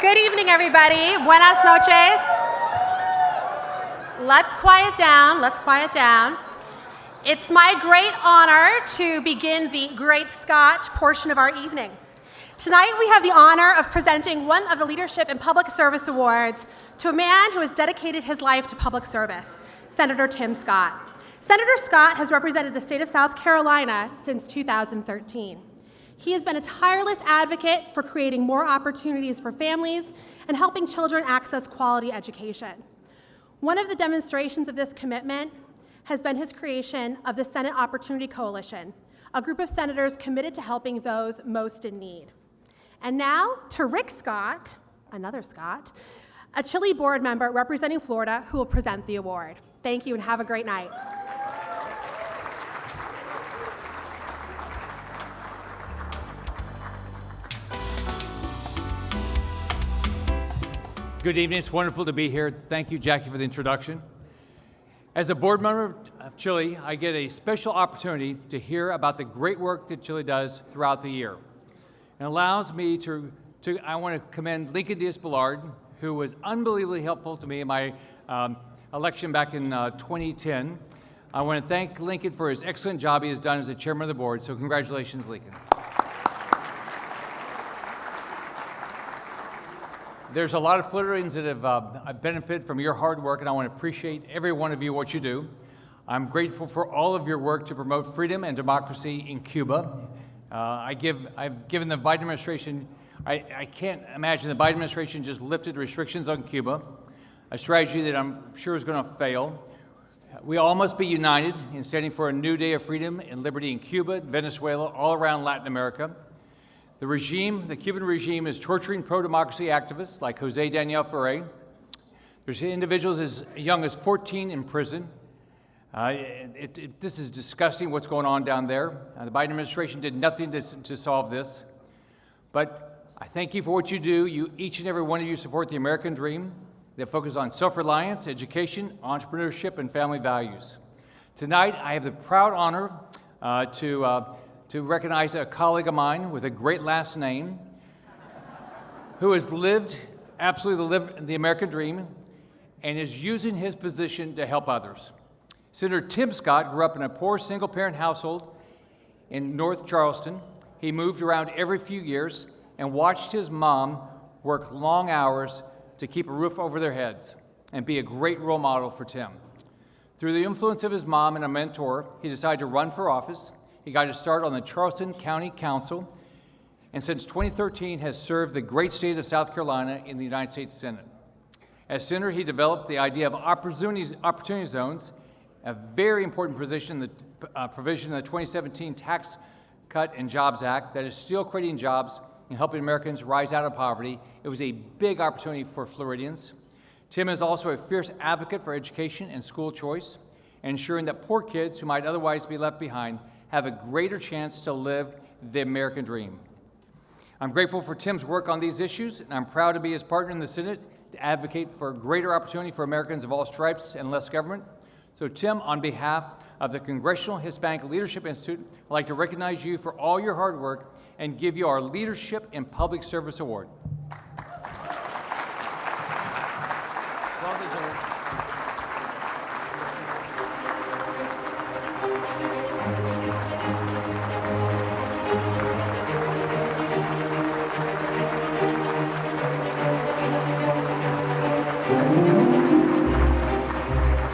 Good evening, everybody. Buenas noches. Let's quiet down. Let's quiet down. It's my great honor to begin the Great Scott portion of our evening. Tonight, we have the honor of presenting one of the Leadership in Public Service Awards to a man who has dedicated his life to public service, Senator Tim Scott. Senator Scott has represented the state of South Carolina since 2013. He has been a tireless advocate for creating more opportunities for families and helping children access quality education. One of the demonstrations of this commitment has been his creation of the Senate Opportunity Coalition, a group of senators committed to helping those most in need. And now to Rick Scott, another Scott, a Chile board member representing Florida who will present the award. Thank you and have a great night. Good evening. It's wonderful to be here. Thank you, Jackie, for the introduction. As a board member of Chile, I get a special opportunity to hear about the great work that Chile does throughout the year. It allows me I want to commend Lincoln Diaz-Balart, who was unbelievably helpful to me in my election back in 2010. I want to thank Lincoln for his excellent job he has done as the chairman of the board, so congratulations, Lincoln. There's a lot of Floridians that have benefited from your hard work, and I want to appreciate every one of you what you do. I'm grateful for all of your work to promote freedom and democracy in Cuba. I've given the Biden administration, I can't imagine the Biden administration just lifted restrictions on Cuba, a strategy that I'm sure is going to fail. We all must be united in standing for a new day of freedom and liberty in Cuba, Venezuela, all around Latin America. The Cuban regime is torturing pro-democracy activists like Jose Daniel Ferrer. There's individuals as young as 14 in prison. This is disgusting what's going on down there. The Biden administration did nothing to solve this. But I thank you for what you do. Each and every one of you support the American dream that focuses on self-reliance, education, entrepreneurship, and family values. Tonight, I have the proud honor to recognize a colleague of mine with a great last name who has absolutely lived the American dream and is using his position to help others. Senator Tim Scott grew up in a poor single-parent household in North Charleston. He moved around every few years and watched his mom work long hours to keep a roof over their heads and be a great role model for Tim. Through the influence of his mom and a mentor, he decided to run for office. He got his start on the Charleston County Council, and since 2013 has served the great state of South Carolina in the United States Senate. As senator, he developed the idea of opportunity zones, a very important provision in the 2017 Tax Cut and Jobs Act that is still creating jobs and helping Americans rise out of poverty. It was a big opportunity for Floridians. Tim is also a fierce advocate for education and school choice, ensuring that poor kids who might otherwise be left behind have a greater chance to live the American dream. I'm grateful for Tim's work on these issues, and I'm proud to be his partner in the Senate to advocate for greater opportunity for Americans of all stripes and less government. So Tim, on behalf of the Congressional Hispanic Leadership Institute, I'd like to recognize you for all your hard work and give you our Leadership in Public Service Award. Well deserved.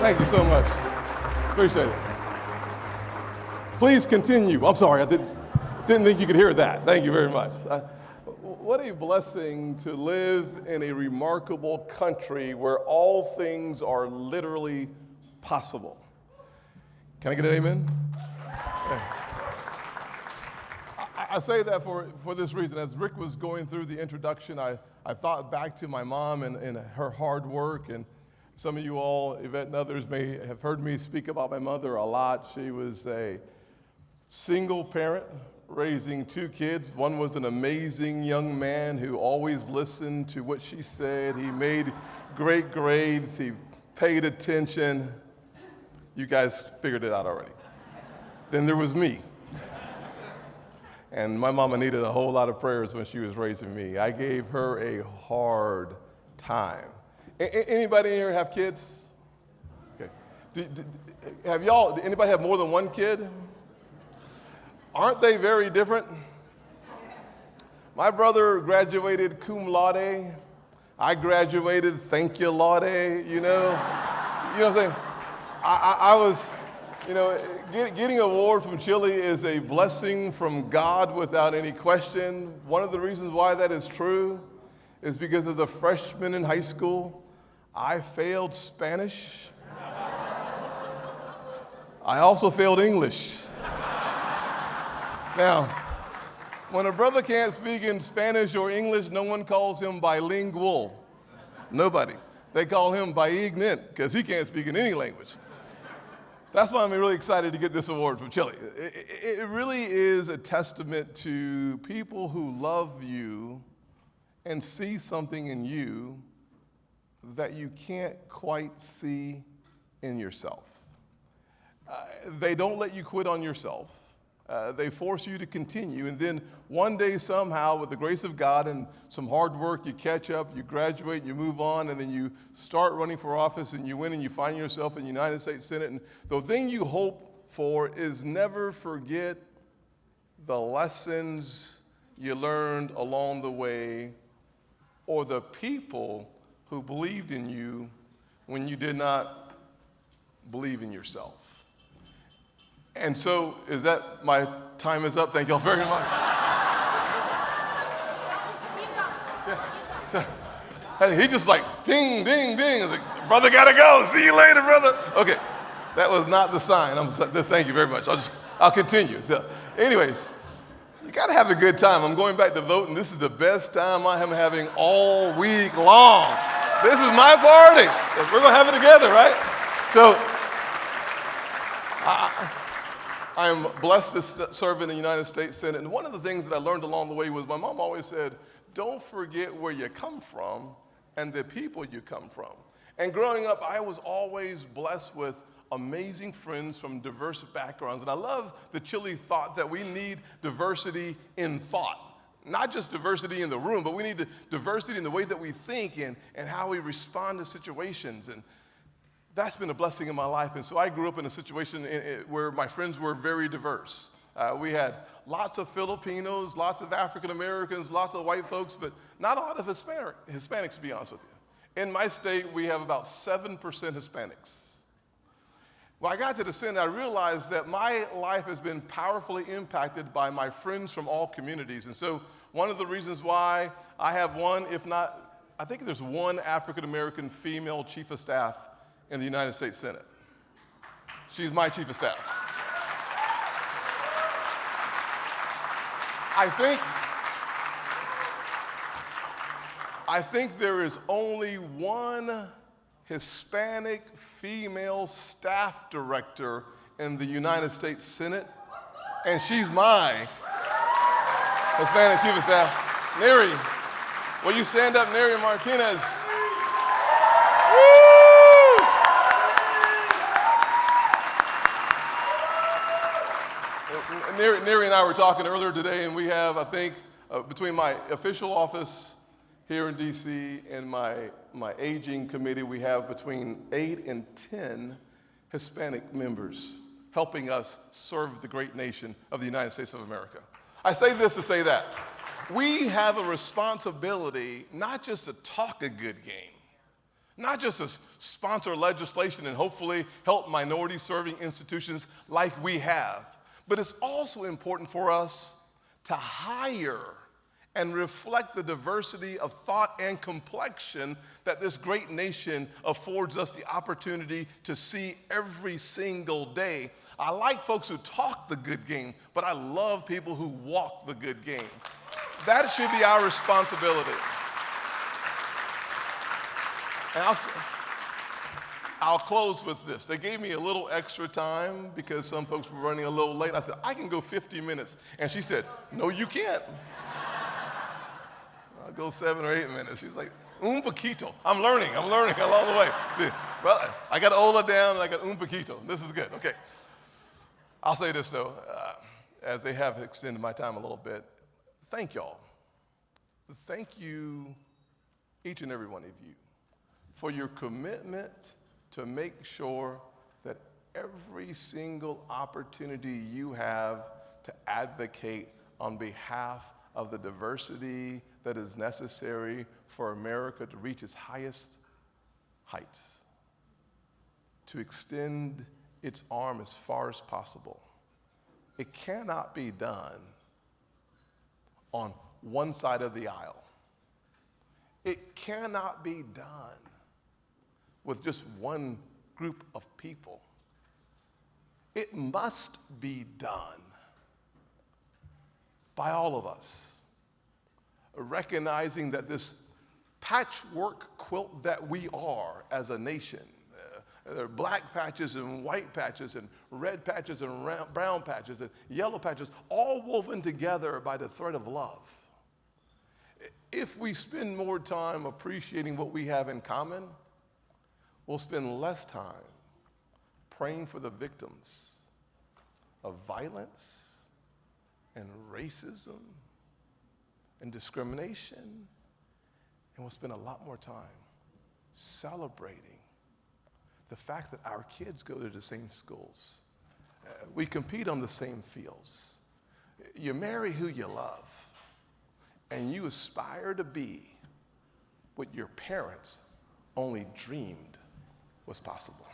Thank you so much. Appreciate it. Please continue. I'm sorry, I didn't think you could hear that. Thank you very much. What a blessing to live in a remarkable country where all things are literally possible. Can I get an amen? I say that for this reason. As Rick was going through the introduction, I thought back to my mom and her hard work. And some of you all, Yvette and others, may have heard me speak about my mother a lot. She was a single parent raising two kids. One was an amazing young man who always listened to what she said. He made great grades. He paid attention. You guys figured it out already. Then there was me. And my mama needed a whole lot of prayers when she was raising me. I gave her a hard time. Anybody in here have kids? Okay. Anybody have more than one kid? Aren't they very different? My brother graduated cum laude. I graduated thank you laude, you know? You know what I'm saying? I was, getting an award from Chile is a blessing from God without any question. One of the reasons why that is true is because as a freshman in high school, I failed Spanish. I also failed English. Now, when a brother can't speak in Spanish or English, no one calls him bilingual. Nobody. They call him baignant because he can't speak in any language. So that's why I'm really excited to get this award from Chile. It really is a testament to people who love you and see something in you that you can't quite see in yourself. They don't let you quit on yourself. They force you to continue, and then one day somehow, with the grace of God and some hard work, you catch up, you graduate, you move on, and then you start running for office, and you win, and you find yourself in the United States Senate. And the thing you hope for is never forget the lessons you learned along the way, or the people who believed in you when you did not believe in yourself. And so, is that my time is up? Thank y'all very much. Yeah. He just like, ding, ding, ding. I was like, brother, gotta go. See you later, brother. Okay, that was not the sign. Thank you very much. I'll continue. So, anyways, you gotta have a good time. I'm going back to vote, and this is the best time I am having all week long. This is my party. We're gonna have it together, right? So, I'm blessed to serve in the United States Senate, and one of the things that I learned along the way was my mom always said, don't forget where you come from and the people you come from. And growing up, I was always blessed with amazing friends from diverse backgrounds, and I love the Chile thought that we need diversity in thought. Not just diversity in the room, but we need diversity in the way that we think and how we respond to situations. And that's been a blessing in my life. And so I grew up in a situation where my friends were very diverse. We had lots of Filipinos, lots of African Americans, lots of white folks, but not a lot of Hispanics, to be honest with you. In my state, we have about 7% Hispanics. When I got to the Senate, I realized that my life has been powerfully impacted by my friends from all communities. And so one of the reasons why I have one, if not, I think there's one African American female chief of staff in the United States Senate. She's my chief of staff. I think there is only one Hispanic female staff director in the United States Senate, and she's my Hispanic chief of staff. Neri, will you stand up, Neri Martinez? Neri and I were talking earlier today, and we have, I think, between my official office here in D.C. and my aging committee, we have between 8 and 10 Hispanic members helping us serve the great nation of the United States of America. I say this to say that. We have a responsibility not just to talk a good game, not just to sponsor legislation and hopefully help minority-serving institutions like we have, but it's also important for us to hire and reflect the diversity of thought and complexion that this great nation affords us the opportunity to see every single day. I like folks who talk the good game, but I love people who walk the good game. That should be our responsibility. And I'll close with this. They gave me a little extra time because some folks were running a little late. I said, I can go 50 minutes. And she said, no, you can't. I'll go 7 or 8 minutes. She's like, un poquito. I'm learning along the way. See, well, I got Ola down and I got un poquito. This is good. Okay. I'll say this though. as they have extended my time a little bit, thank y'all. Thank you, each and every one of you, for your commitment to make sure that every single opportunity you have to advocate on behalf of the diversity that is necessary for America to reach its highest heights, to extend its arm as far as possible. It cannot be done on one side of the aisle. It cannot be done with just one group of people. It must be done by all of us, recognizing that this patchwork quilt that we are as a nation, there are black patches and white patches and red patches and brown patches and yellow patches, all woven together by the thread of love. If we spend more time appreciating what we have in common, we'll spend less time praying for the victims of violence and racism and discrimination, and we'll spend a lot more time celebrating the fact that our kids go to the same schools. We compete on the same fields. You marry who you love, and you aspire to be what your parents only dreamed was possible.